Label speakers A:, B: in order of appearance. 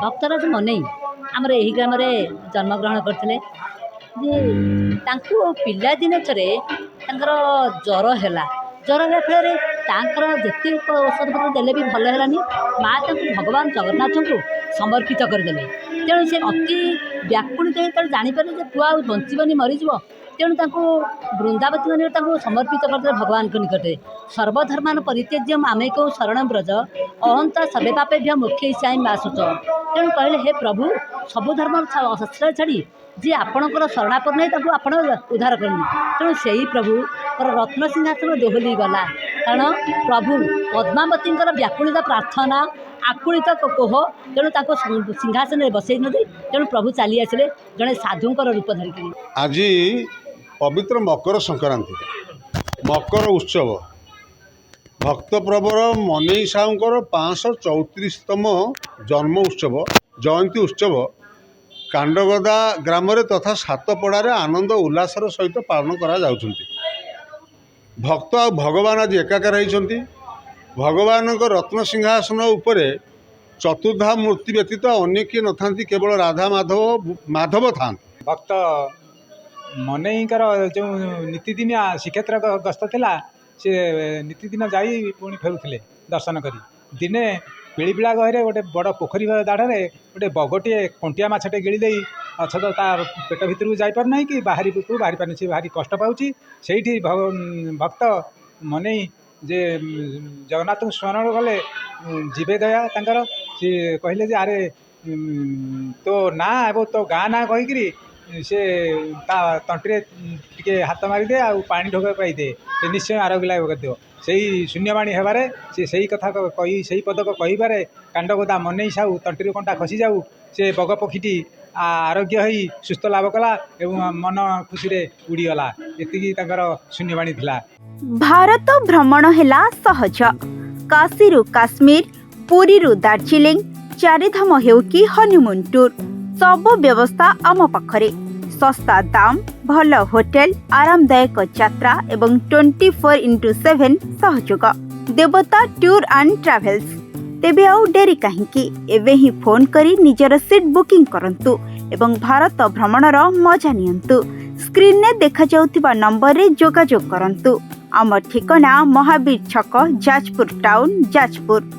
A: भक्तराज मनई आमर यही ग्राम जन्मग्रहण करते जे पिलादिन थरे ज्वर है ज्वर है फल जिते औषध पत्र देले भी भल है माँ भगवान जगन्नाथ को समर्पित करदे तेणु से अति व्याकुलित हो जापर पुआ बंचबनी मरीज तेणु वृंदावती मैंने समर्पित करते भगवान को निकटे सर्वधर्मान परित्यज्य आमे को शरण ब्रज अहंता सबे पापेभ्य मुख्य ईसाई आसुच तेणु कहले हे प्रभु सबु धर्म आश्रय छाड़ी जी आपणकर शरणापद नहीं आप उद्धार करनी तेणु से ही प्रभु रत्न सिंहासन दोहली गला कारण प्रभु पद्मावती व्याकुलित प्रार्थना आकुलित कोह तेणु सिंहासन में बसई नदी तेणु प्रभु चली आसिले जड़े साधुंकर रूप धरिकी।
B: आज पवित्र मकर संक्रांति मकर उत्सव भक्त प्रवर मनई साहूंकर 534तम जन्म उत्सव जयंती उत्सव कांडगदा ग्राम तथा सातपड़ार आनंद उल्लासर सहित पालन करा जाउछंती। भक्त आ भगवान आज एकाकार होती भगवान रत्न सिंहासन उपरे चतुर्धा मूर्ति व्यतीत अन्य किए न था केवल राधा माधव माधव था।
C: भक्त मनईकर जो नीतिदिनिया श्रीक्षेत्र गस्त थिला से नीतिदिन जाई पुणी फेरुले दर्शन करी दिने पिड़ीपिड़ा गहरे गोटे बड़ पोखरी दाढ़े गोटे बगटे कंटिया मछटे गिड़ी दे अच्छा तो तार पेट भितर जापर ना कि बाहरी को बाहरी पानी से भारी कष्ट पाऊँच से भक्त मनई जे जगन्नाथ को स्मरण कले जीवे दया तांकर सी कहले जे अरे तो ना एवं तो गाँ ना कहीकि से तंटी टे हाथ मारिदे आ पानी ढोक पाइदे से निश्चय आरोग्य लाभ कर से शून्यवाणी हेबारे से कथा कही से पदक कहीबारे कांडगदा मनई साहू तंटी कंटा खसी जाऊ से बग पक्षीटी आरोग्य होई सुस्थ लाभ कला एवं मन खुशी रे उड़ीगला एतिकी तांकर शून्यवाणी थिला।
D: भारत भ्रमण हेला सहज काशी काश्मीर पुरी दार्जिलिंग चारिधाम हेउ कि हनीमून टूर सब व्यवस्था आम पाखरे सस्ता दाम भल होटेल आरामदायक यात्रा एवं 24x7 सहयोग देवता टूर एंड ट्रैवल्स। तेबे आउ डेरी काहींकी एबे ही फोन करी निजर सीट बुकिंग करंतु एवं भारत भ्रमणर मजा नियंतु। स्क्रीन ने देखा जाउथिबा नंबर रे जोगाजोग करंतु। आम ठिकाना महावीर छक जाजपुर टाउन जाजपुर।